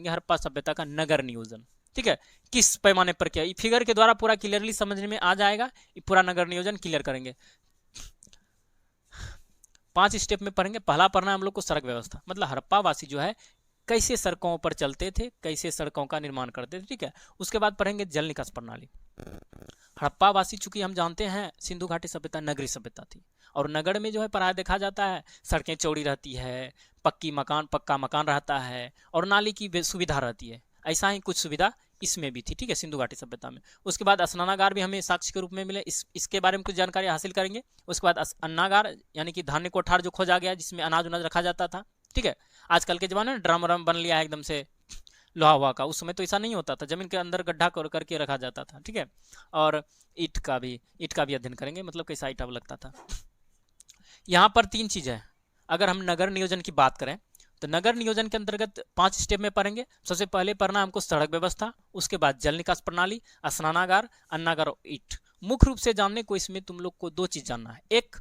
मिलेंगे हड़प्पा सभ्यता का नगर नियोजन। ठीक है, किस पैमाने पर किया, फिगर के द्वारा पूरा क्लियरली समझने में आ जाएगा, ये पूरा नगर नियोजन क्लियर करेंगे। 5 स्टेप में पढ़ेंगे। पहला पढ़ना हम लोग को सड़क व्यवस्था, मतलब हड़प्पा वासी जो है कैसे सड़कों पर चलते थे, कैसे सड़कों का निर्माण करते थे। ठीक है, उसके बाद पढ़ेंगे जल निकास प्रणाली। हड़प्पा वासी चूंकि हम जानते हैं सिंधु घाटी सभ्यता नगरीय सभ्यता थी, और नगर में जो है प्राय देखा जाता है सड़कें चौड़ी रहती है, पक्का मकान रहता है, और नाली की सुविधा रहती है। ऐसा ही कुछ सुविधा इसमें भी थी। ठीक है, सिंधु घाटी सभ्यता में। उसके बाद स्नानागार भी हमें साक्ष्य के रूप में मिले, इसके बारे में कुछ जानकारी हासिल करेंगे। उसके बाद अन्नागार यानी कि धान्य कोठार जो खोजा गया जिसमें अनाज उनाज रखा जाता था। ठीक है, आजकल के जमाने में ड्रम व्रम बन लिया है एकदम से लोहा हुआ का, उस समय तो ऐसा नहीं होता था, जमीन के अंदर गड्ढा करके रखा जाता था। ठीक है, और ईंट का भी अध्ययन करेंगे, मतलब कैसा ईंटा लगता था। यहाँ पर 3 चीज है। अगर हम नगर नियोजन की बात करें तो नगर नियोजन के अंतर्गत 5 स्टेप में पढ़ेंगे। सबसे पहले पढ़ना हमको सड़क व्यवस्था, उसके बाद जल निकास प्रणाली, स्नानागार, अन्नागार और ईंट। मुख्य रूप से जानने को इसमें तुम लोग को 2 चीज जानना है, एक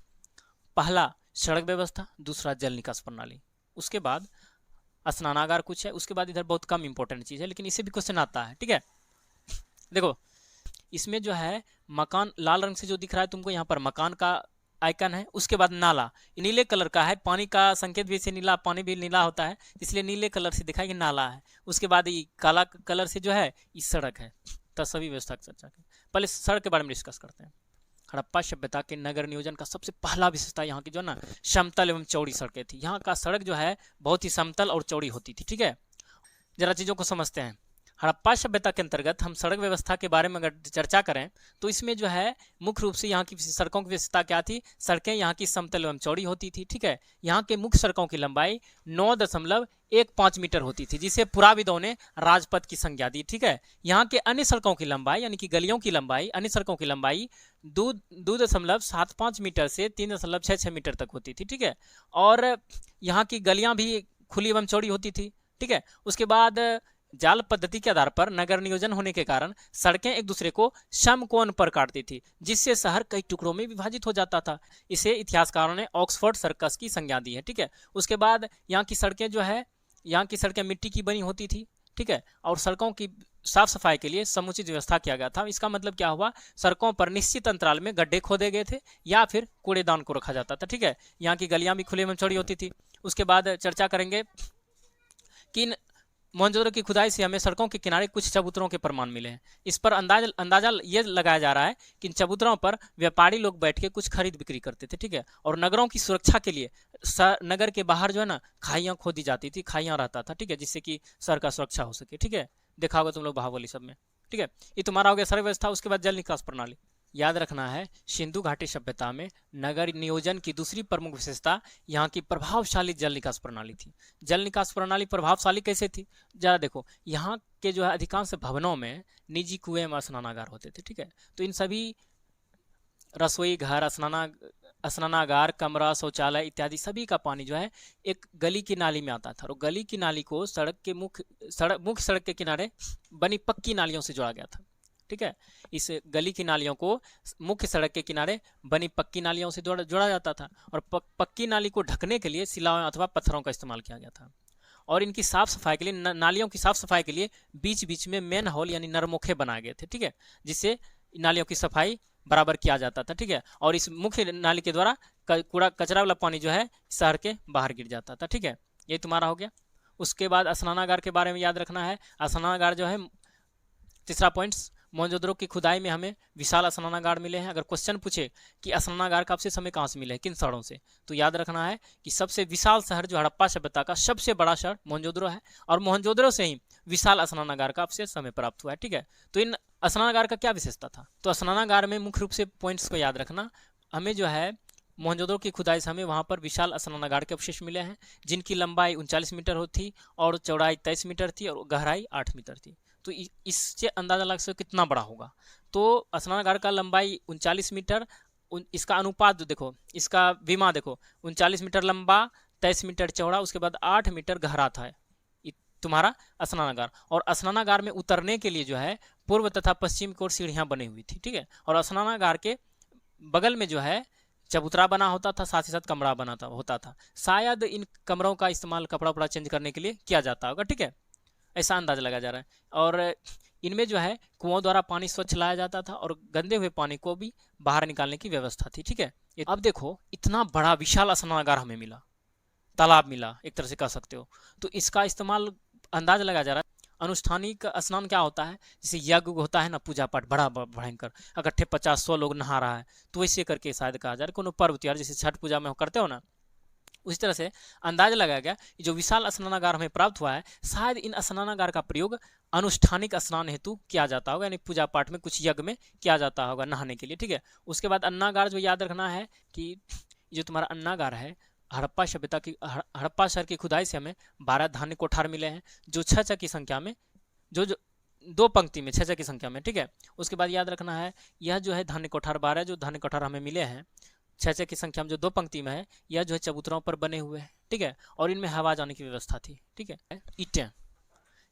पहला सड़क व्यवस्था, दूसरा जल निकास प्रणाली। उसके बाद स्नानागार कुछ है, उसके बाद इधर बहुत कम इंपॉर्टेंट चीज है लेकिन इसे भी क्वेश्चन आता है। ठीक है, देखो इसमें जो है मकान लाल रंग से जो दिख रहा है तुमको, यहाँ पर मकान का आइकन है। उसके बाद नाला नीले कलर का है, पानी का संकेत भी से नीला, पानी भी नीला होता है इसलिए नीले कलर से दिखाई कि नाला है। उसके बाद ये काला कलर से जो है ये सड़क है। तो सभी व्यवस्था की चर्चा करें, पहले सड़क के बारे में डिस्कस करते हैं। हड़प्पा सभ्यता के नगर नियोजन का सबसे पहला विशेषता यहाँ की जो ना समतल एवं चौड़ी सड़कें थी। यहाँ का सड़क जो है बहुत ही समतल और चौड़ी होती थी। ठीक है, जरा चीजों को समझते हैं। हड़प्पा सभ्यता के अंतर्गत हम सड़क व्यवस्था के बारे में अगर चर्चा करें तो इसमें जो है मुख्य रूप से यहाँ की सड़कों की विशेषता क्या थी, सड़कें यहाँ की समतल एवं चौड़ी होती थी। ठीक है, यहाँ के मुख्य सड़कों की लंबाई 9.15 मीटर होती थी, जिसे पुराविदों ने राजपथ की संज्ञा दी। ठीक है, यहाँ के अन्य सड़कों की लंबाई यानी कि गलियों की लंबाई, अन्य सड़कों की लंबाई 2.75 मीटर से 3.66 मीटर तक होती थी। ठीक है, और यहाँ की गलियां भी खुली एवं चौड़ी होती थी। ठीक है, उसके बाद जाल पद्धति के आधार पर नगर नियोजन होने के कारण सड़कें एक दूसरे को समकोण पर काटती थी, जिससे शहर कई टुकड़ों में विभाजित हो जाता था। इसे इतिहासकारों ने ऑक्सफोर्ड सर्कस की संज्ञा दी है। ठीक है, उसके बाद यहाँ की सड़कें जो है, यहाँ की सड़कें मिट्टी की बनी होती थी। ठीक है, और सड़कों की साफ सफाई के लिए समुचित व्यवस्था किया गया था। इसका मतलब क्या हुआ, सड़कों पर निश्चित अंतराल में गड्ढे खोदे गए थे या फिर कूड़ेदान को रखा जाता था। ठीक है, यहाँ की गलियां भी खुली एवं चौड़ी होती थी। उसके बाद चर्चा करेंगे कि मोहनजोदड़ो की खुदाई से हमें सड़कों के किनारे कुछ चबूतरों के प्रमाण मिले हैं। इस पर अंदाजा ये लगाया जा रहा है कि इन चबूतरों पर व्यापारी लोग बैठ के कुछ खरीद बिक्री करते थे। ठीक है, और नगरों की सुरक्षा के लिए नगर के बाहर जो है ना खाइयां खोदी जाती थी, खाइयां रहता था। ठीक है, जिससे कि शहर का सुरक्षा हो सके। ठीक है, देखा होगा तुम लोग बाहुबली सब में। ठीक है, ये तुम्हारा हो गया सड़क व्यवस्था। उसके बाद जल निकास प्रणाली। याद रखना है सिंधु घाटी सभ्यता में नगर नियोजन की दूसरी प्रमुख विशेषता यहाँ की प्रभावशाली जल निकास प्रणाली थी। जल निकास प्रणाली प्रभावशाली कैसे थी, जरा देखो। यहाँ के जो है अधिकांश भवनों में निजी कुएं एवं स्नानागार होते थे। ठीक है, तो इन सभी रसोई घर, स्नानागार, कमरा, शौचालय इत्यादि सभी का पानी जो है एक गली की नाली में आता था, और गली की नाली को मुख्य सड़क के किनारे बनी पक्की नालियों से जोड़ा गया था। ठीक है, इस गली की नालियों को मुख्य सड़क के किनारे बनी पक्की नालियों से जोड़ा जाता था, और पक्की नाली को ढकने के लिए सिलाओं अथवा पत्थरों का इस्तेमाल किया गया था। और इनकी साफ सफाई के लिए, नालियों की साफ सफाई के लिए बीच बीच में मेन होल यानी नरमुखे बनाए गए थे। ठीक है, जिससे नालियों की सफाई बराबर किया जाता था। ठीक है, और इस मुख्य नाली के द्वारा कूड़ा कचरा वाला पानी जो है शहर के बाहर गिर जाता था। ठीक है, ये तुम्हारा हो गया। उसके बाद स्नानागार के बारे में याद रखना है। स्नानागार जो है तीसरा पॉइंट्स, मोहनजोदड़ो की खुदाई में हमें विशाल स्नानागार मिले हैं। अगर क्वेश्चन पूछे कि स्नानागार का अवशेष हमें कहाँ से मिले हैं, किन शहरों से, तो याद रखना है कि सबसे विशाल शहर जो हड़प्पा सभ्यता का सबसे बड़ा शहर मोहनजोदड़ो है, और मोहनजोदड़ो से ही विशाल स्नानागार का अवशेष हमें प्राप्त हुआ है। ठीक है, तो इन स्नानागार का क्या विशेषता था, तो स्नानागार में मुख्य रूप से पॉइंट्स को याद रखना। हमें जो है मोहनजोदड़ो की खुदाई से हमें वहाँ पर विशाल स्नानागार के अवशेष मिले हैं, जिनकी लंबाई 39 मीटर थी और चौड़ाई 23 मीटर थी और गहराई 8 मीटर थी। तो इससे अंदाजा लग सकता है कितना बड़ा होगा। तो स्नानागार का लंबाई 39 मीटर, इसका अनुपात देखो, इसका विमा देखो, 39 मीटर लंबा, 23 मीटर चौड़ा, उसके बाद 8 मीटर गहरा था तुम्हारा स्नानागार। और स्नानागार में उतरने के लिए जो है पूर्व तथा पश्चिम की ओर सीढ़ियां बनी हुई थी। ठीक है, और स्नानागार के बगल में जो है चबूतरा बना होता था, साथ ही साथ कमरा होता था। शायद इन कमरों का इस्तेमाल कपड़ा उपड़ा चेंज करने के लिए किया जाता होगा। ठीक है, ऐसा अंदाज लगाया जा रहा है। और इनमें जो है कुओं द्वारा पानी स्वच्छ लाया जाता था और गंदे हुए पानी को भी बाहर निकालने की व्यवस्था थी। ठीक है, अब देखो इतना बड़ा विशाल स्नानागार हमें मिला, तालाब मिला एक तरह से कह सकते हो, तो इसका इस्तेमाल अंदाज लगाया जा रहा है। अनुष्ठानिक स्नान क्या होता है, जैसे यज्ञ होता है ना, पूजा पाठ बड़ा भयंकर, इकट्ठे 50-100 लोग नहा रहा है, तो वैसे करके शायद कहा जा रहा है कोनो पर्व त्योहार जैसे छठ पूजा में करते हो ना, उसी तरह से अंदाज लगाया गया कि जो विशाल स्नानागार हमें प्राप्त हुआ है, शायद इन स्नानागार का प्रयोग अनुष्ठानिक स्नान हेतु किया जाता होगा, यानी पूजा पाठ में कुछ यज्ञ में किया जाता होगा नहाने के लिए। ठीक है, उसके बाद अन्नागार जो याद रखना है कि जो तुम्हारा अन्नागार है, हड़प्पा सभ्यता की हड़प्पा शहर की खुदाई से हमें 12 धान्य कोठार मिले हैं, जो 6 की संख्या में, जो 2 पंक्ति में 6 की संख्या में। ठीक है, उसके बाद याद रखना है यह जो है धान्य कोठार 12 जो धान्य कोठार हमें मिले हैं 6 की संख्या में, जो 2 पंक्ति में है, यह जो है चबूतरों पर बने हुए हैं। ठीक है, और इनमें हवा जाने की व्यवस्था थी। ठीक है, ईंटें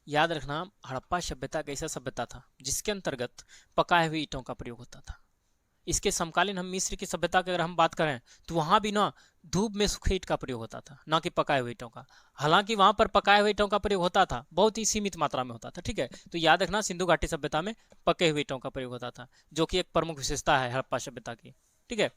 याद रखना, हड़प्पा सभ्यता एक ऐसा सभ्यता था जिसके अंतर्गत पकाए हुए ईंटों का प्रयोग होता था। इसके समकालीन हम मिस्र की सभ्यता की अगर हम बात करें तो वहां भी ना धूप में सूखे ईंट का प्रयोग होता था, ना कि पकाए हुए ईंटों का। हालांकि वहां पर पकाए हुए ईंटों का प्रयोग होता था, बहुत ही सीमित मात्रा में होता था। ठीक है, तो याद रखना सिंधु घाटी सभ्यता में पके हुए ईंटों का प्रयोग होता था, जो कि एक प्रमुख विशेषता है हड़प्पा सभ्यता की। ठीक है।